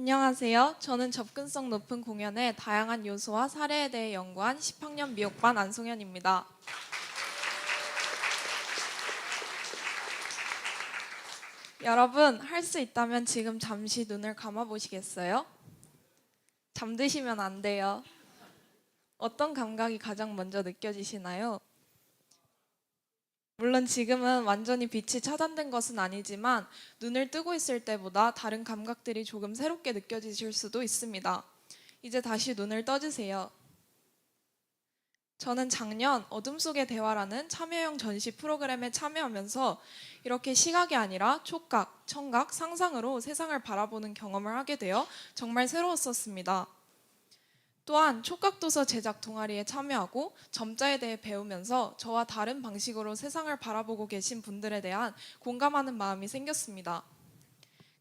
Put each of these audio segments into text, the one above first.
안녕하세요. 저는 접근성 높은 공연의 다양한 요소와 사례에 대해 연구한 10학년 미역반 안송현입니다. 여러분, 할 수 있다면 지금 잠시 눈을 감아 보시겠어요? 잠드시면 안 돼요. 어떤 감각이 가장 먼저 느껴지시나요? 물론 지금은 완전히 빛이 차단된 것은 아니지만 눈을 뜨고 있을 때보다 다른 감각들이 조금 새롭게 느껴지실 수도 있습니다. 이제 다시 눈을 떠주세요. 저는 작년 어둠 속의 대화라는 참여형 전시 프로그램에 참여하면서 이렇게 시각이 아니라 촉각, 청각, 상상으로 세상을 바라보는 경험을 하게 되어 정말 새로웠었습니다. 또한 촉각도서 제작 동아리에 참여하고 점자에 대해 배우면서 저와 다른 방식으로 세상을 바라보고 계신 분들에 대한 공감하는 마음이 생겼습니다.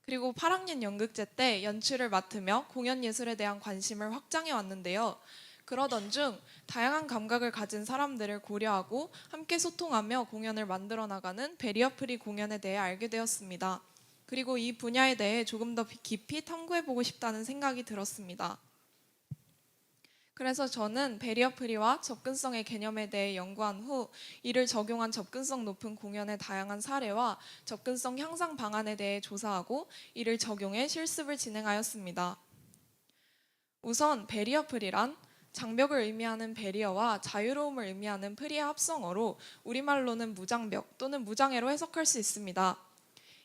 그리고 8학년 연극제 때 연출을 맡으며 공연 예술에 대한 관심을 확장해 왔는데요. 그러던 중 다양한 감각을 가진 사람들을 고려하고 함께 소통하며 공연을 만들어 나가는 베리어 프리 공연에 대해 알게 되었습니다. 그리고 이 분야에 대해 조금 더 깊이 탐구해 보고 싶다는 생각이 들었습니다. 그래서 저는 베리어 프리와 접근성의 개념에 대해 연구한 후 이를 적용한 접근성 높은 공연의 다양한 사례와 접근성 향상 방안에 대해 조사하고 이를 적용해 실습을 진행하였습니다. 우선 베리어 프리란 장벽을 의미하는 베리어와 자유로움을 의미하는 프리의 합성어로 우리말로는 무장벽 또는 무장애로 해석할 수 있습니다.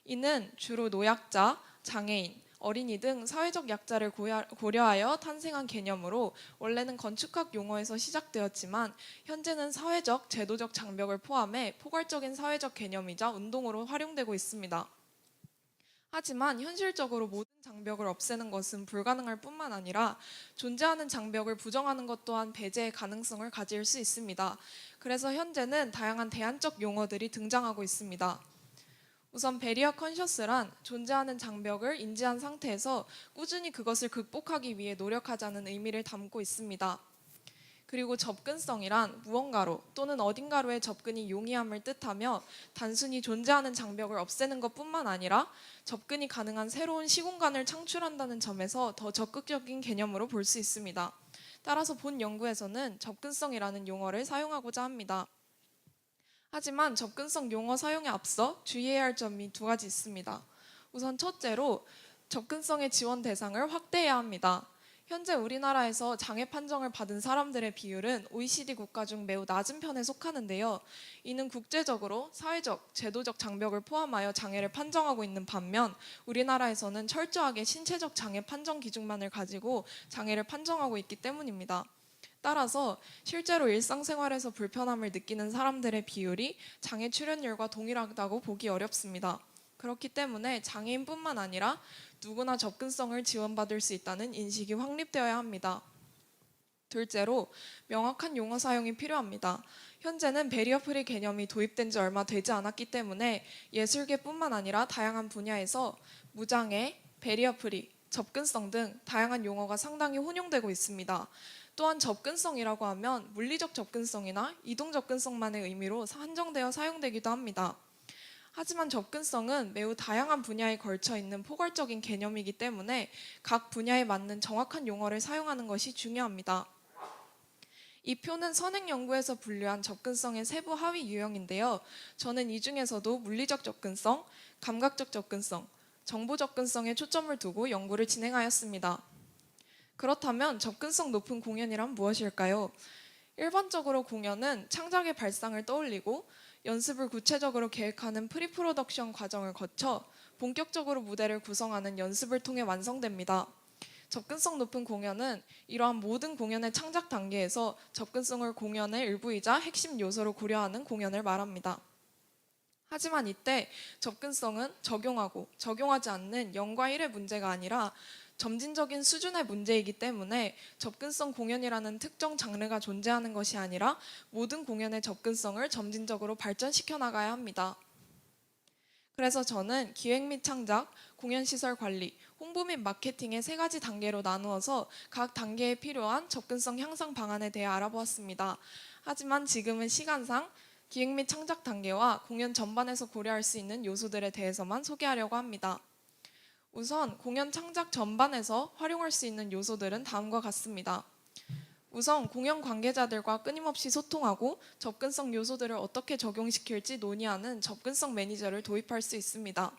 이는 주로 노약자, 장애인, 어린이 등 사회적 약자를 고려하여 탄생한 개념으로 원래는 건축학 용어에서 시작되었지만 현재는 사회적, 제도적 장벽을 포함해 포괄적인 사회적 개념이자 운동으로 활용되고 있습니다. 하지만 현실적으로 모든 장벽을 없애는 것은 불가능할 뿐만 아니라 존재하는 장벽을 부정하는 것 또한 배제의 가능성을 가질 수 있습니다. 그래서 현재는 다양한 대안적 용어들이 등장하고 있습니다. 우선 베리어 컨셔스란 존재하는 장벽을 인지한 상태에서 꾸준히 그것을 극복하기 위해 노력하자는 의미를 담고 있습니다. 그리고 접근성이란 무언가로 또는 어딘가로의 접근이 용이함을 뜻하며 단순히 존재하는 장벽을 없애는 것뿐만 아니라 접근이 가능한 새로운 시공간을 창출한다는 점에서 더 적극적인 개념으로 볼 수 있습니다. 따라서 본 연구에서는 접근성이라는 용어를 사용하고자 합니다. 하지만 접근성 용어 사용에 앞서 주의해야 할 점이 두 가지 있습니다. 우선 첫째로 접근성의 지원 대상을 확대해야 합니다. 현재 우리나라에서 장애 판정을 받은 사람들의 비율은 OECD 국가 중 매우 낮은 편에 속하는데요. 이는 국제적으로 사회적, 제도적 장벽을 포함하여 장애를 판정하고 있는 반면 우리나라에서는 철저하게 신체적 장애 판정 기준만을 가지고 장애를 판정하고 있기 때문입니다. 따라서 실제로 일상생활에서 불편함을 느끼는 사람들의 비율이 장애 출현율과 동일하다고 보기 어렵습니다. 그렇기 때문에 장애인뿐만 아니라 누구나 접근성을 지원받을 수 있다는 인식이 확립되어야 합니다. 둘째로 명확한 용어 사용이 필요합니다. 현재는 베리어 프리 개념이 도입된 지 얼마 되지 않았기 때문에 예술계뿐만 아니라 다양한 분야에서 무장애, 베리어 프리, 접근성 등 다양한 용어가 상당히 혼용되고 있습니다. 또한 접근성이라고 하면 물리적 접근성이나 이동 접근성만의 의미로 한정되어 사용되기도 합니다. 하지만 접근성은 매우 다양한 분야에 걸쳐 있는 포괄적인 개념이기 때문에 각 분야에 맞는 정확한 용어를 사용하는 것이 중요합니다. 이 표는 선행 연구에서 분류한 접근성의 세부 하위 유형인데요. 저는 이 중에서도 물리적 접근성, 감각적 접근성, 정보 접근성에 초점을 두고 연구를 진행하였습니다. 그렇다면 접근성 높은 공연이란 무엇일까요? 일반적으로 공연은 창작의 발상을 떠올리고 연습을 구체적으로 계획하는 프리프로덕션 과정을 거쳐 본격적으로 무대를 구성하는 연습을 통해 완성됩니다. 접근성 높은 공연은 이러한 모든 공연의 창작 단계에서 접근성을 공연의 일부이자 핵심 요소로 고려하는 공연을 말합니다. 하지만 이때 접근성은 적용하고 적용하지 않는 0과 1의 문제가 아니라 점진적인 수준의 문제이기 때문에 접근성 공연이라는 특정 장르가 존재하는 것이 아니라 모든 공연의 접근성을 점진적으로 발전시켜 나가야 합니다. 그래서 저는 기획 및 창작, 공연시설 관리, 홍보 및 마케팅의 세 가지 단계로 나누어서 각 단계에 필요한 접근성 향상 방안에 대해 알아보았습니다. 하지만 지금은 시간상 기획 및 창작 단계와 공연 전반에서 고려할 수 있는 요소들에 대해서만 소개하려고 합니다. 우선 공연 창작 전반에서 활용할 수 있는 요소들은 다음과 같습니다. 우선 공연 관계자들과 끊임없이 소통하고 접근성 요소들을 어떻게 적용시킬지 논의하는 접근성 매니저를 도입할 수 있습니다.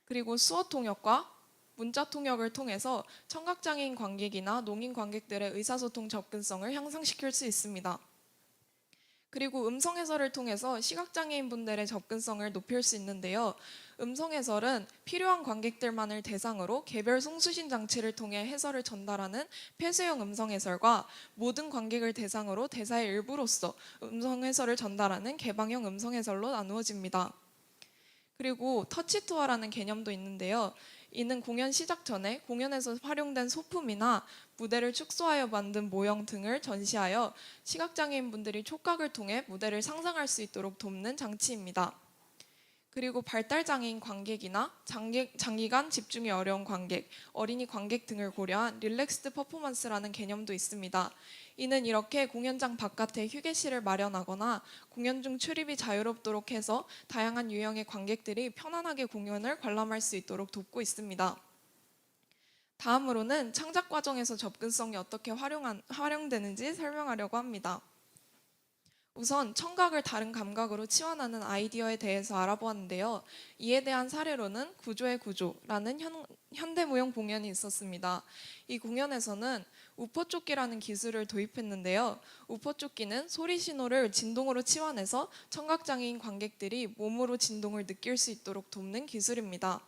그리고 수어 통역과 문자 통역을 통해서 청각장애인 관객이나 농인 관객들의 의사소통 접근성을 향상시킬 수 있습니다. 그리고 음성 해설을 통해서 시각장애인 분들의 접근성을 높일 수 있는데요. 음성 해설은 필요한 관객들만을 대상으로 개별 송수신 장치를 통해 해설을 전달하는 폐쇄형 음성 해설과 모든 관객을 대상으로 대사의 일부로서 음성 해설을 전달하는 개방형 음성 해설로 나누어집니다. 그리고 터치 투어라는 개념도 있는데요. 이는 공연 시작 전에 공연에서 활용된 소품이나 무대를 축소하여 만든 모형 등을 전시하여 시각장애인 분들이 촉각을 통해 무대를 상상할 수 있도록 돕는 장치입니다. 그리고 발달장애인 관객이나 장기간 집중이 어려운 관객, 어린이 관객 등을 고려한 릴렉스드 퍼포먼스라는 개념도 있습니다. 이는 이렇게 공연장 바깥에 휴게실을 마련하거나 공연 중 출입이 자유롭도록 해서 다양한 유형의 관객들이 편안하게 공연을 관람할 수 있도록 돕고 있습니다. 다음으로는 창작 과정에서 접근성이 어떻게 활용되는지 설명하려고 합니다. 우선 청각을 다른 감각으로 치환하는 아이디어에 대해서 알아보았는데요. 이에 대한 사례로는 구조의 구조라는 현대무용 공연이 있었습니다. 이 공연에서는 우퍼쫓기라는 기술을 도입했는데요. 우퍼쫓기는 소리 신호를 진동으로 치환해서 청각장애인 관객들이 몸으로 진동을 느낄 수 있도록 돕는 기술입니다.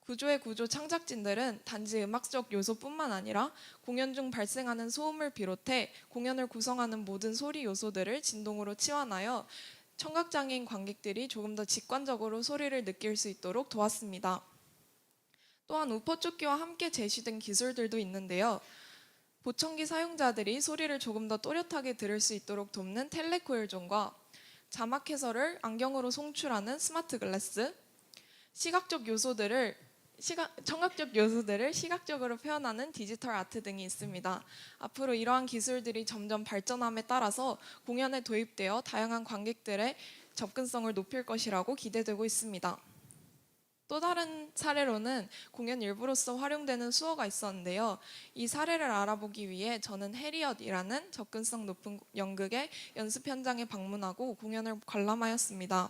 구조의 구조 창작진들은 단지 음악적 요소뿐만 아니라 공연 중 발생하는 소음을 비롯해 공연을 구성하는 모든 소리 요소들을 진동으로 치환하여 청각장애인 관객들이 조금 더 직관적으로 소리를 느낄 수 있도록 도왔습니다. 또한 우퍼쫓기와 함께 제시된 기술들도 있는데요. 보청기 사용자들이 소리를 조금 더 또렷하게 들을 수 있도록 돕는 텔레코일존과 자막 해설을 안경으로 송출하는 스마트 글래스, 청각적 요소들을 시각적으로 표현하는 디지털 아트 등이 있습니다. 앞으로 이러한 기술들이 점점 발전함에 따라서 공연에 도입되어 다양한 관객들의 접근성을 높일 것이라고 기대되고 있습니다. 또 다른 사례로는 공연 일부로서 활용되는 수어가 있었는데요. 이 사례를 알아보기 위해 저는 해리엇이라는 접근성 높은 연극의 연습 현장에 방문하고 공연을 관람하였습니다.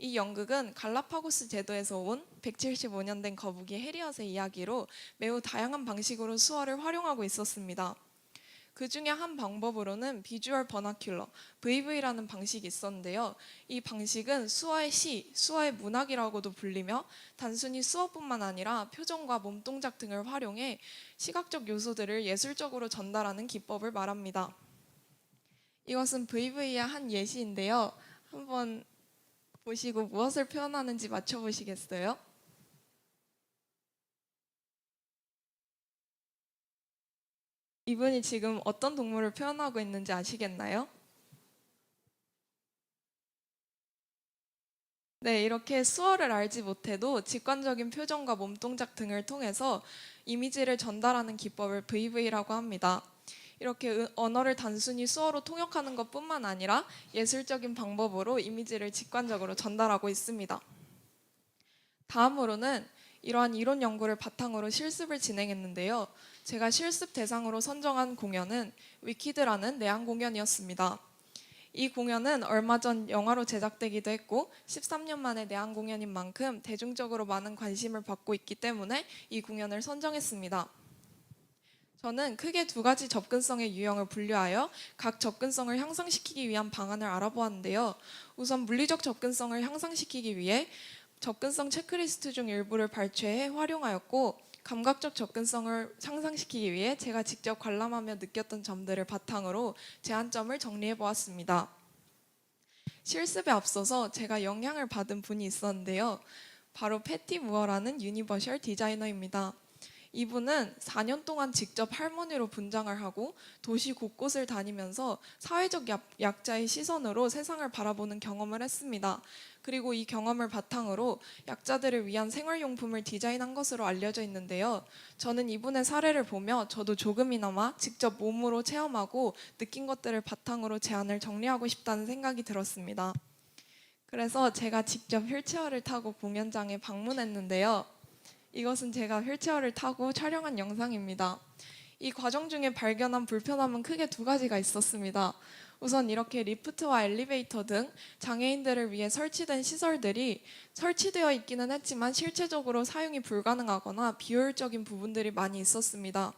이 연극은 갈라파고스 제도에서 온 175년 된 거북이 해리엇의 이야기로 매우 다양한 방식으로 수어를 활용하고 있었습니다. 그 중에 한 방법으로는 비주얼 버나큘러, VV라는 방식이 있었는데요. 이 방식은 수어의 시, 수어의 문학이라고도 불리며 단순히 수어뿐만 아니라 표정과 몸동작 등을 활용해 시각적 요소들을 예술적으로 전달하는 기법을 말합니다. 이것은 VV의 한 예시인데요. 한번 보시고 무엇을 표현하는지 맞춰보시겠어요? 이분이 지금 어떤 동물을 표현하고 있는지 아시겠나요? 네, 이렇게 수어를 알지 못해도 직관적인 표정과 몸동작 등을 통해서 이미지를 전달하는 기법을 VV라고 합니다. 이렇게 언어를 단순히 수어로 통역하는 것뿐만 아니라 예술적인 방법으로 이미지를 직관적으로 전달하고 있습니다. 다음으로는 이러한 이론 연구를 바탕으로 실습을 진행했는데요. 제가 실습 대상으로 선정한 공연은 위키드라는 내한 공연이었습니다. 이 공연은 얼마 전 영화로 제작되기도 했고 13년 만에 내한 공연인 만큼 대중적으로 많은 관심을 받고 있기 때문에 이 공연을 선정했습니다. 저는 크게 두 가지 접근성의 유형을 분류하여 각 접근성을 향상시키기 위한 방안을 알아보았는데요. 우선 물리적 접근성을 향상시키기 위해 접근성 체크리스트 중 일부를 발췌해 활용하였고, 감각적 접근성을 향상시키기 위해 제가 직접 관람하며 느꼈던 점들을 바탕으로 제한점을 정리해 보았습니다. 실습에 앞서서 제가 영향을 받은 분이 있었는데요. 바로 패티 무어라는 유니버셜 디자이너입니다. 이분은 4년 동안 직접 할머니로 분장을 하고 도시 곳곳을 다니면서 사회적 약자의 시선으로 세상을 바라보는 경험을 했습니다. 그리고 이 경험을 바탕으로 약자들을 위한 생활용품을 디자인한 것으로 알려져 있는데요. 저는 이분의 사례를 보며 저도 조금이나마 직접 몸으로 체험하고 느낀 것들을 바탕으로 제안을 정리하고 싶다는 생각이 들었습니다. 그래서 제가 직접 휠체어를 타고 공연장에 방문했는데요. 이것은 제가 휠체어를 타고 촬영한 영상입니다. 이 과정 중에 발견한 불편함은 크게 두 가지가 있었습니다. 우선 이렇게 리프트와 엘리베이터 등 장애인들을 위해 설치된 시설들이 설치되어 있기는 했지만 실체적으로 사용이 불가능하거나 비효율적인 부분들이 많이 있었습니다.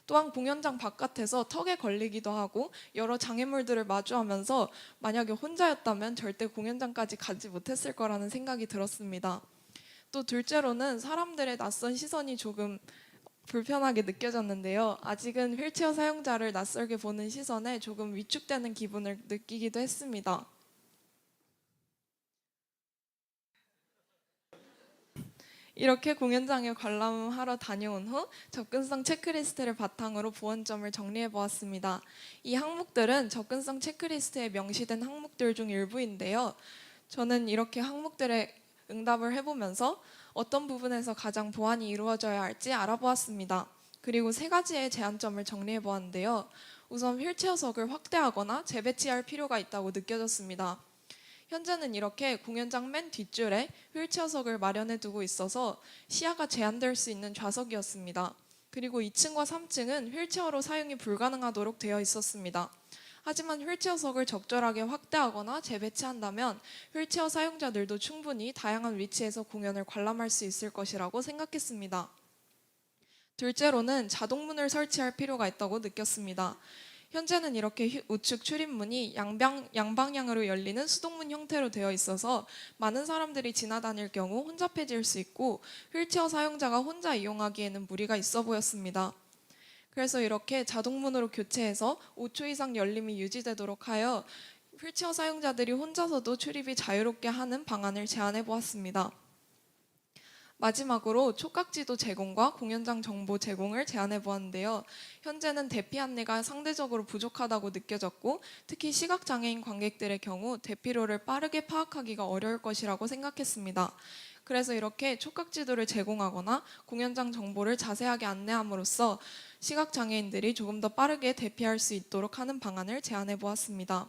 또한 공연장 바깥에서 턱에 걸리기도 하고 여러 장애물들을 마주하면서 만약에 혼자였다면 절대 공연장까지 가지 못했을 거라는 생각이 들었습니다. 또 둘째로는 사람들의 낯선 시선이 조금 불편하게 느껴졌는데요. 아직은 휠체어 사용자를 낯설게 보는 시선에 조금 위축되는 기분을 느끼기도 했습니다. 이렇게 공연장에 관람하러 다녀온 후 접근성 체크리스트를 바탕으로 보완점을 정리해 보았습니다. 이 항목들은 접근성 체크리스트에 명시된 항목들 중 일부인데요. 저는 이렇게 항목들에 응답을 해보면서 어떤 부분에서 가장 보완이 이루어져야 할지 알아보았습니다. 그리고 세 가지의 제한점을 정리해 보았는데요. 우선 휠체어석을 확대하거나 재배치할 필요가 있다고 느껴졌습니다. 현재는 이렇게 공연장 맨 뒷줄에 휠체어석을 마련해 두고 있어서 시야가 제한될 수 있는 좌석이었습니다. 그리고 2층과 3층은 휠체어로 사용이 불가능하도록 되어 있었습니다. 하지만 휠체어석을 적절하게 확대하거나 재배치한다면 휠체어 사용자들도 충분히 다양한 위치에서 공연을 관람할 수 있을 것이라고 생각했습니다. 둘째로는 자동문을 설치할 필요가 있다고 느꼈습니다. 현재는 이렇게 우측 출입문이 양방향으로 열리는 수동문 형태로 되어 있어서 많은 사람들이 지나다닐 경우 혼잡해질 수 있고 휠체어 사용자가 혼자 이용하기에는 무리가 있어 보였습니다. 그래서 이렇게 자동문으로 교체해서 5초 이상 열림이 유지되도록 하여 휠체어 사용자들이 혼자서도 출입이 자유롭게 하는 방안을 제안해 보았습니다. 마지막으로 촉각지도 제공과 공연장 정보 제공을 제안해 보았는데요. 현재는 대피 안내가 상대적으로 부족하다고 느껴졌고 특히 시각장애인 관객들의 경우 대피로를 빠르게 파악하기가 어려울 것이라고 생각했습니다. 그래서 이렇게 촉각지도를 제공하거나 공연장 정보를 자세하게 안내함으로써 시각장애인들이 조금 더 빠르게 대피할 수 있도록 하는 방안을 제안해 보았습니다.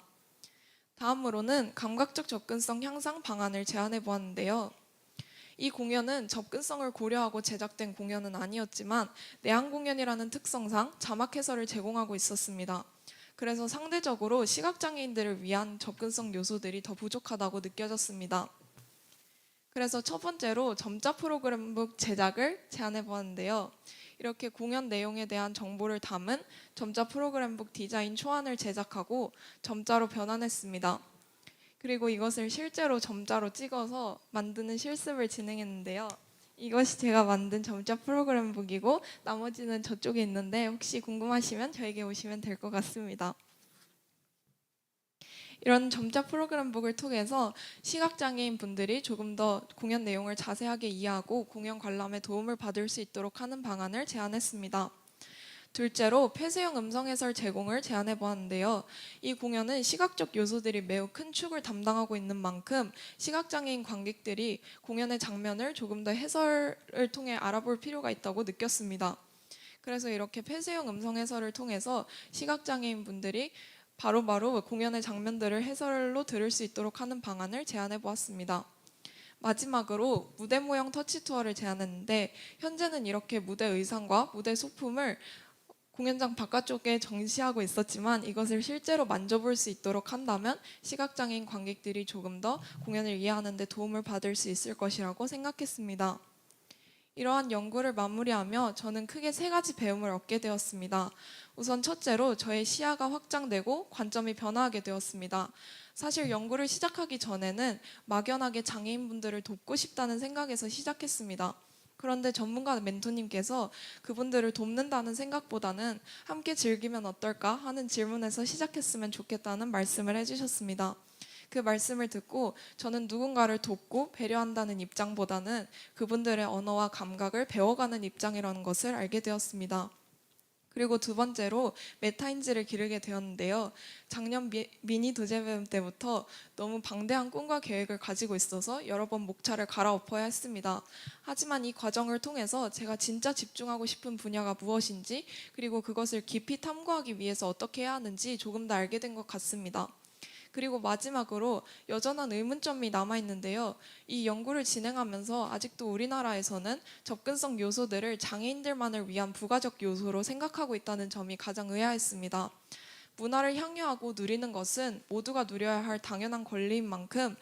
다음으로는 감각적 접근성 향상 방안을 제안해 보았는데요. 이 공연은 접근성을 고려하고 제작된 공연은 아니었지만 내한 공연이라는 특성상 자막 해설을 제공하고 있었습니다. 그래서 상대적으로 시각장애인들을 위한 접근성 요소들이 더 부족하다고 느껴졌습니다. 그래서 첫 번째로 점자 프로그램북 제작을 제안해 보았는데요. 이렇게 공연 내용에 대한 정보를 담은 점자 프로그램북 디자인 초안을 제작하고 점자로 변환했습니다. 그리고 이것을 실제로 점자로 찍어서 만드는 실습을 진행했는데요. 이것이 제가 만든 점자 프로그램북이고 나머지는 저쪽에 있는데 혹시 궁금하시면 저에게 오시면 될 것 같습니다. 이런 점자 프로그램북을 통해서 시각장애인 분들이 조금 더 공연 내용을 자세하게 이해하고 공연 관람에 도움을 받을 수 있도록 하는 방안을 제안했습니다. 둘째로 폐쇄형 음성 해설 제공을 제안해 보았는데요. 이 공연은 시각적 요소들이 매우 큰 축을 담당하고 있는 만큼 시각장애인 관객들이 공연의 장면을 조금 더 해설을 통해 알아볼 필요가 있다고 느꼈습니다. 그래서 이렇게 폐쇄형 음성 해설을 통해서 시각장애인 분들이 바로바로 공연의 장면들을 해설로 들을 수 있도록 하는 방안을 제안해 보았습니다. 마지막으로 무대 모형 터치 투어를 제안했는데 현재는 이렇게 무대 의상과 무대 소품을 공연장 바깥쪽에 전시하고 있었지만 이것을 실제로 만져볼 수 있도록 한다면 시각장애인 관객들이 조금 더 공연을 이해하는 데 도움을 받을 수 있을 것이라고 생각했습니다. 이러한 연구를 마무리하며 저는 크게 세 가지 배움을 얻게 되었습니다. 우선 첫째로 저의 시야가 확장되고 관점이 변화하게 되었습니다. 사실 연구를 시작하기 전에는 막연하게 장애인분들을 돕고 싶다는 생각에서 시작했습니다. 그런데 전문가 멘토님께서 그분들을 돕는다는 생각보다는 함께 즐기면 어떨까 하는 질문에서 시작했으면 좋겠다는 말씀을 해주셨습니다. 그 말씀을 듣고 저는 누군가를 돕고 배려한다는 입장보다는 그분들의 언어와 감각을 배워가는 입장이라는 것을 알게 되었습니다. 그리고 두 번째로 메타인지를 기르게 되었는데요. 작년 미니 도제배움 때부터 너무 방대한 꿈과 계획을 가지고 있어서 여러 번 목차를 갈아엎어야 했습니다. 하지만 이 과정을 통해서 제가 진짜 집중하고 싶은 분야가 무엇인지 그리고 그것을 깊이 탐구하기 위해서 어떻게 해야 하는지 조금 더 알게 된 것 같습니다. 그리고 마지막으로 여전한 의문점이 남아있는데요. 이 연구를 진행하면서 아직도 우리나라에서는 접근성 요소들을 장애인들만을 위한 부가적 요소로 생각하고 있다는 점이 가장 의아했습니다. 문화를 향유하고 누리는 것은 모두가 누려야 할 당연한 권리인 만큼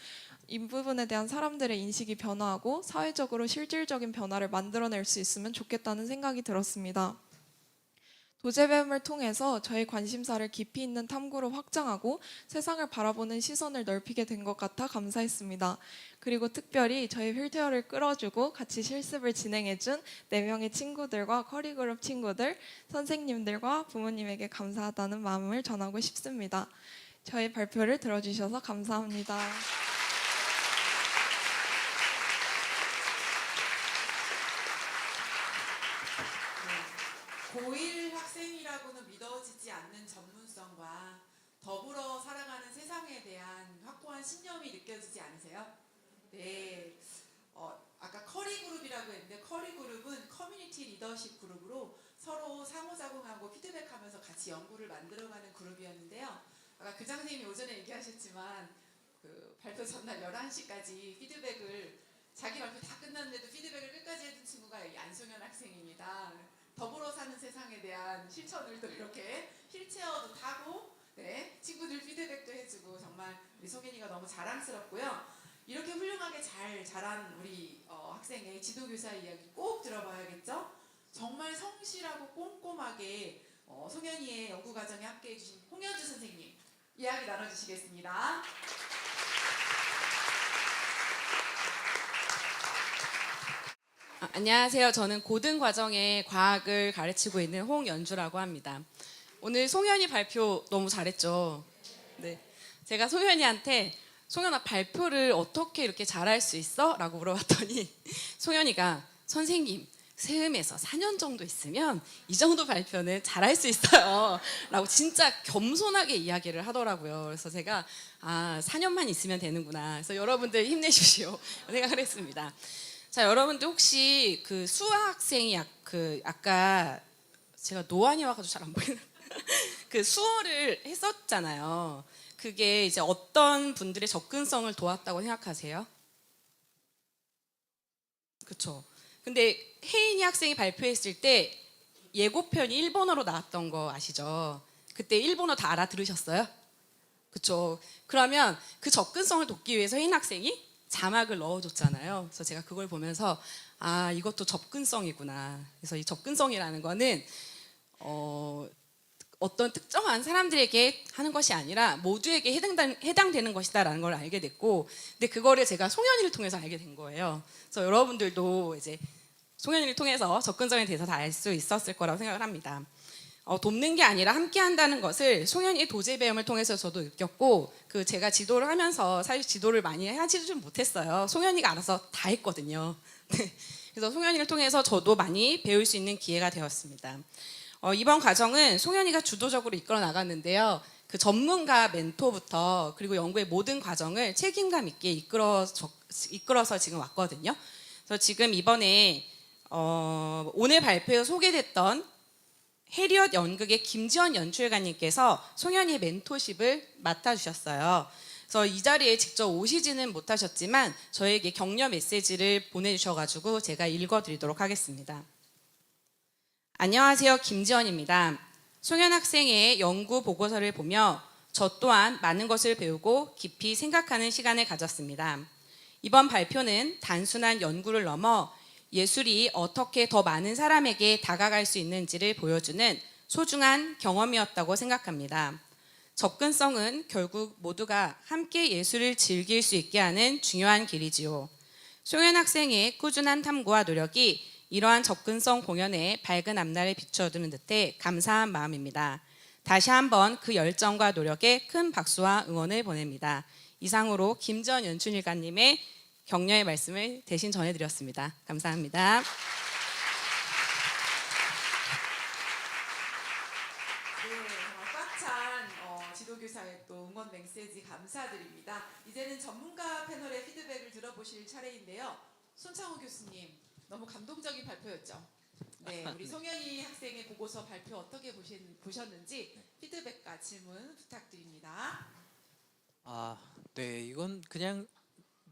이 부분에 대한 사람들의 인식이 변화하고 사회적으로 실질적인 변화를 만들어낼 수 있으면 좋겠다는 생각이 들었습니다. 도제뱀을 통해서 저의 관심사를 깊이 있는 탐구로 확장하고 세상을 바라보는 시선을 넓히게 된 것 같아 감사했습니다. 그리고 특별히 저희 휠체어를 끌어주고 같이 실습을 진행해준 4명의 친구들과 커리그룹 친구들, 선생님들과 부모님에게 감사하다는 마음을 전하고 싶습니다. 저희 발표를 들어주셔서 감사합니다. 고1 학생이라고는 믿어지지 않는 전문성과 더불어 살아가는 세상에 대한 확고한 신념이 느껴지지 않으세요? 네. 아까 커리그룹이라고 했는데 커리그룹은 커뮤니티 리더십 그룹으로 서로 상호작용하고 피드백하면서 같이 연구를 만들어가는 그룹이었는데요. 아까 교장 선생님이 오전에 얘기하셨지만 그 발표 전날 11시까지 피드백을 자기 발표 다 끝났는데도 피드백을 끝까지 해준 친구가 이 안송현 학생입니다. 더불어 사는 세상에 대한 실천을 또 이렇게 휠체어도 타고 네, 친구들 피드백도 해주고 정말 우리 송현이가 너무 자랑스럽고요. 이렇게 훌륭하게 잘 자란 우리 학생의 지도교사 이야기 꼭 들어봐야겠죠? 정말 성실하고 꼼꼼하게 송현이의 연구과정에 함께해 주신 홍현주 선생님 이야기 나눠주시겠습니다. 안녕하세요. 저는 고등과정의 과학을 가르치고 있는 홍연주라고 합니다. 오늘 송현이 발표 너무 잘했죠? 네. 제가 송현이한테 송현아 발표를 어떻게 이렇게 잘할 수 있어? 라고 물어봤더니 송현이가 선생님 세음에서 4년 정도 있으면 이 정도 발표는 잘할 수 있어요. 라고 진짜 겸손하게 이야기를 하더라고요. 그래서 제가 4년만 있으면 되는구나. 그래서 여러분들 힘내주시오. 생각을 했습니다. 자, 여러분들 혹시 그 수학생이 아까 제가 노안이 와가지고 잘 안 보이는 그 수어를 했었잖아요. 그게 이제 어떤 분들의 접근성을 도왔다고 생각하세요? 그렇죠. 근데 혜인이 학생이 발표했을 때 예고편이 일본어로 나왔던 거 아시죠? 그때 일본어 다 알아들으셨어요? 그렇죠. 그러면 그 접근성을 돕기 위해서 혜인 학생이 자막을 넣어줬잖아요. 그래서 제가 그걸 보면서 이것도 접근성이구나. 그래서 이 접근성이라는 거는 어떤 특정한 사람들에게 하는 것이 아니라 모두에게 해당되는 것이다라는 걸 알게 됐고, 근데 그거를 제가 송현이를 통해서 알게 된 거예요. 그래서 여러분들도 이제 송현이를 통해서 접근성에 대해서 다 알 수 있었을 거라고 생각을 합니다. 돕는 게 아니라 함께 한다는 것을 송현이의 도제배움을 통해서 저도 느꼈고, 제가 지도를 하면서 사실 지도를 많이 하지도 못했어요. 송현이가 알아서 다 했거든요. 그래서 송현이를 통해서 저도 많이 배울 수 있는 기회가 되었습니다. 이번 과정은 송현이가 주도적으로 이끌어 나갔는데요. 그 전문가 멘토부터 그리고 연구의 모든 과정을 책임감 있게 이끌어서 지금 왔거든요. 그래서 지금 이번에 오늘 발표에 소개됐던 해리엇 연극의 김지원 연출가님께서 송현이의 멘토십을 맡아주셨어요. 그래서 이 자리에 직접 오시지는 못하셨지만 저에게 격려 메시지를 보내주셔가지고 제가 읽어드리도록 하겠습니다. 안녕하세요, 김지원입니다. 송현 학생의 연구 보고서를 보며 저 또한 많은 것을 배우고 깊이 생각하는 시간을 가졌습니다. 이번 발표는 단순한 연구를 넘어 예술이 어떻게 더 많은 사람에게 다가갈 수 있는지를 보여주는 소중한 경험이었다고 생각합니다. 접근성은 결국 모두가 함께 예술을 즐길 수 있게 하는 중요한 길이지요. 송현 학생의 꾸준한 탐구와 노력이 이러한 접근성 공연에 밝은 앞날을 비춰주는 듯해 감사한 마음입니다. 다시 한번 그 열정과 노력에 큰 박수와 응원을 보냅니다. 이상으로 김지원 연출가님의 격려의 말씀을 대신 전해드렸습니다. 감사합니다. 네, 정말 꽉 찬 지도교사의 또 응원 메시지 감사드립니다. 이제는 전문가 패널의 피드백을 들어보실 차례인데요. 손창호 교수님, 너무 감동적인 발표였죠? 네, 우리 송현이 학생의 보고서 발표 어떻게 보셨는지 피드백과 질문 부탁드립니다. 네, 이건 그냥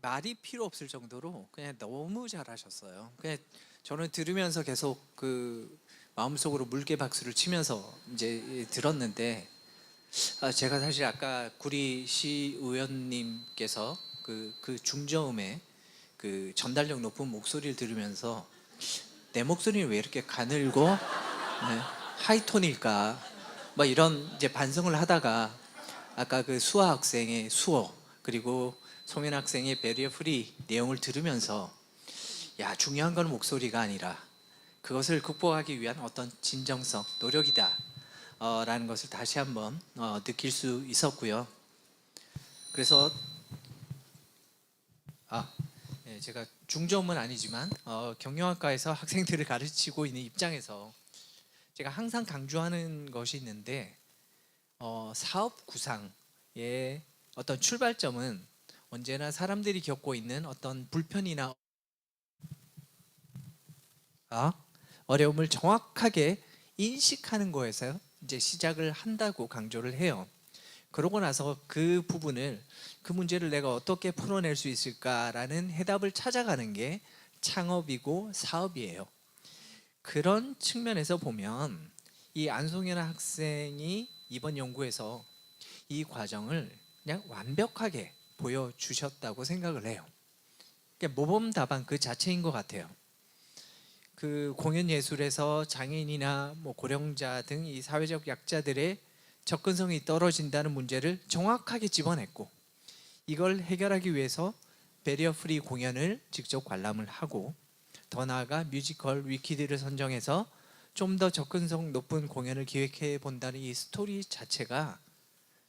말이 필요 없을 정도로 그냥 너무 잘하셨어요. 그냥 저는 들으면서 계속 그 마음속으로 물개 박수를 치면서 이제 들었는데, 제가 사실 아까 구리 시의원님께서 그 중저음의 그 전달력 높은 목소리를 들으면서 내 목소리는 왜 이렇게 가늘고 하이톤일까? 뭐 이런 이제 반성을 하다가 아까 그 수아 학생의 수어 그리고 송현 학생의 베리어 프리 내용을 들으면서 야, 중요한 건 목소리가 아니라 그것을 극복하기 위한 어떤 진정성, 노력이다 라는 것을 다시 한번 느낄 수 있었고요. 그래서 제가 중저음은 아니지만 경영학과에서 학생들을 가르치고 있는 입장에서 제가 항상 강조하는 것이 있는데, 사업 구상의 어떤 출발점은 언제나 사람들이 겪고 있는 어떤 불편이나 어려움을 정확하게 인식하는 거에서 이제 시작을 한다고 강조를 해요. 그러고 나서 그 부분을, 그 문제를 내가 어떻게 풀어낼 수 있을까라는 해답을 찾아가는 게 창업이고 사업이에요. 그런 측면에서 보면 이 안송현 학생이 이번 연구에서 이 과정을 그냥 완벽하게 보여주셨다고 생각을 해요. 그러니까 모범답안 그 자체인 것 같아요. 그 공연 예술에서 장애인이나 뭐 고령자 등 이 사회적 약자들의 접근성이 떨어진다는 문제를 정확하게 집어냈고, 이걸 해결하기 위해서 배리어 프리 공연을 직접 관람을 하고, 더 나아가 뮤지컬 위키드를 선정해서 좀 더 접근성 높은 공연을 기획해 본다는 이 스토리 자체가,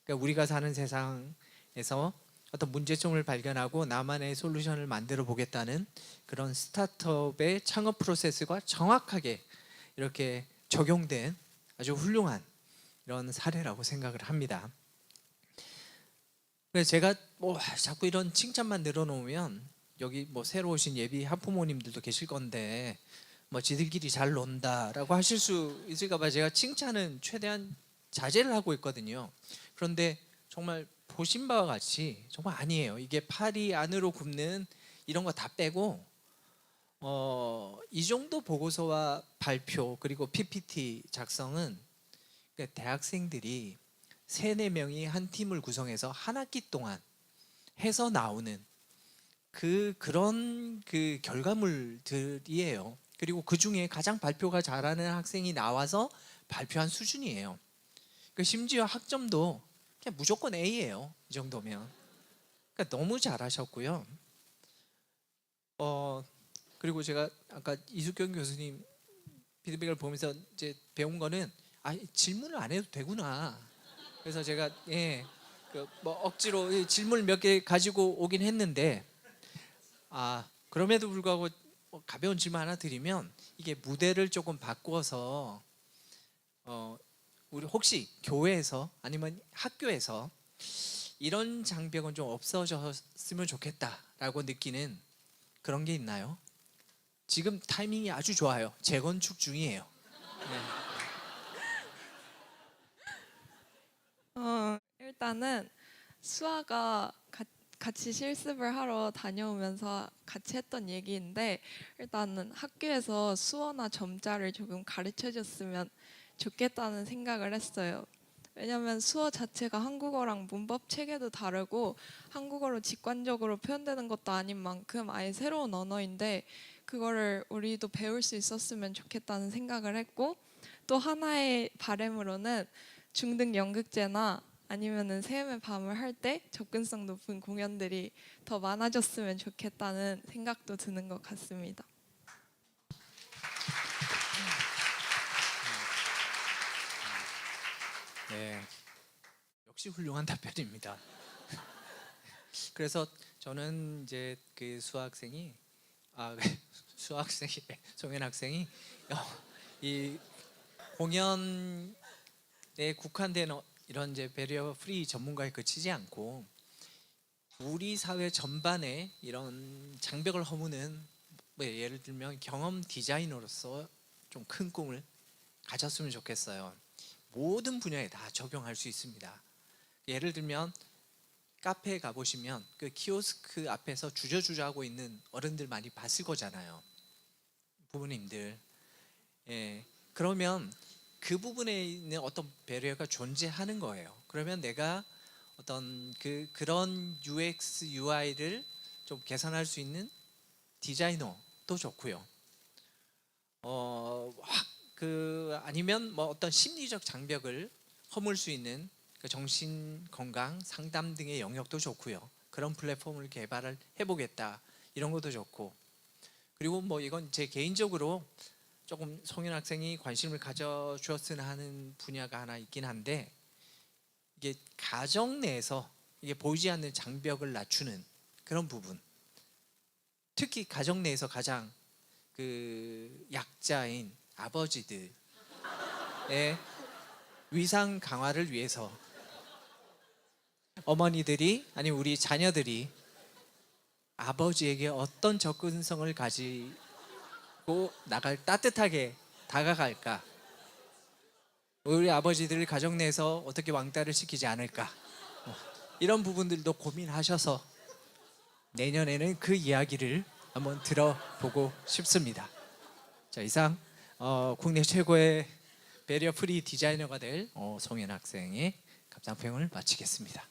그러니까 우리가 사는 세상에서 어떤 문제점을 발견하고 나만의 솔루션을 만들어 보겠다는 그런 스타트업의 창업 프로세스가 정확하게 이렇게 적용된 아주 훌륭한 이런 사례라고 생각을 합니다. 그래서 제가 뭐 자꾸 이런 칭찬만 늘어놓으면 여기 뭐 새로 오신 예비 학부모님들도 계실 건데 뭐 지들끼리 잘 논다라고 하실 수 있을까봐 제가 칭찬은 최대한 자제를 하고 있거든요. 그런데 정말 보신 바와 같이 정말 아니에요. 이게 파리 안으로 굽는 이런 거 다 빼고 이 정도 보고서와 발표 그리고 PPT 작성은 그러니까 대학생들이 3-4명이 한 팀을 구성해서 한 학기 동안 해서 나오는 그런 그 결과물들이에요. 그리고 그 중에 가장 발표가 잘하는 학생이 나와서 발표한 수준이에요. 그 심지어 학점도 그냥 무조건 A예요. 이 정도면. 그러니까 너무 잘하셨고요. 그리고 제가 아까 이숙경 교수님 피드백을 보면서 이제 배운 거는 질문을 안 해도 되구나. 그래서 제가 뭐 억지로 질문을 몇 개 가지고 오긴 했는데, 그럼에도 불구하고 뭐 가벼운 질문 하나 드리면, 이게 무대를 조금 바꾸어서 우리 혹시 교회에서 아니면 학교에서 이런 장벽은 좀 없어졌으면 좋겠다라고 느끼는 그런 게 있나요? 지금 타이밍이 아주 좋아요. 재건축 중이에요. 일단은 수아가 같이 실습을 하러 다녀오면서 같이 했던 얘기인데, 일단은 학교에서 수어나 점자를 조금 가르쳐 줬으면 좋겠다는 생각을 했어요. 왜냐면 수어 자체가 한국어랑 문법 체계도 다르고 한국어로 직관적으로 표현되는 것도 아닌 만큼 아예 새로운 언어인데, 그거를 우리도 배울 수 있었으면 좋겠다는 생각을 했고, 또 하나의 바람으로는 중등 연극제나 아니면은 세움의 밤을 할 때 접근성 높은 공연들이 더 많아졌으면 좋겠다는 생각도 드는 것 같습니다. 네, 역시 훌륭한 답변입니다. 그래서 저는 이제 그 수학생이 수학생이 송현 학생이 이 공연에 국한된 이런 이제 배리어 프리 전문가에 그치지 않고 우리 사회 전반에 이런 장벽을 허무는, 뭐 예를 들면 경험 디자이너로서 좀 큰 꿈을 가졌으면 좋겠어요. 모든 분야에 다 적용할 수 있습니다. 예를 들면 카페에 가보시면 그 키오스크 앞에서 주저주저 하고 있는 어른들 많이 봤을 거잖아요. 부모님들. 예, 그러면 그 부분에 있는 어떤 배려가 존재하는 거예요. 그러면 내가 어떤 그런 UX, UI를 좀 개선할 수 있는 디자이너도 좋고요. 아니면 뭐 어떤 심리적 장벽을 허물 수 있는 그 정신 건강 상담 등의 영역도 좋고요. 그런 플랫폼을 개발을 해보겠다 이런 것도 좋고. 그리고 뭐 이건 제 개인적으로 조금 송현 학생이 관심을 가져주었으면 하는 분야가 하나 있긴 한데, 이게 가정 내에서 이게 보이지 않는 장벽을 낮추는 그런 부분, 특히 가정 내에서 가장 그 약자인 아버지들의 위상 강화를 위해서 어머니들이 아니 우리 자녀들이 아버지에게 어떤 접근성을 가지고 따뜻하게 다가갈까, 우리 아버지들을 가정 내에서 어떻게 왕따를 시키지 않을까, 이런 부분들도 고민하셔서 내년에는 그 이야기를 한번 들어보고 싶습니다. 자, 이상 국내 최고의 배리어 프리 디자이너가 될 송현 학생의 감상평을 마치겠습니다.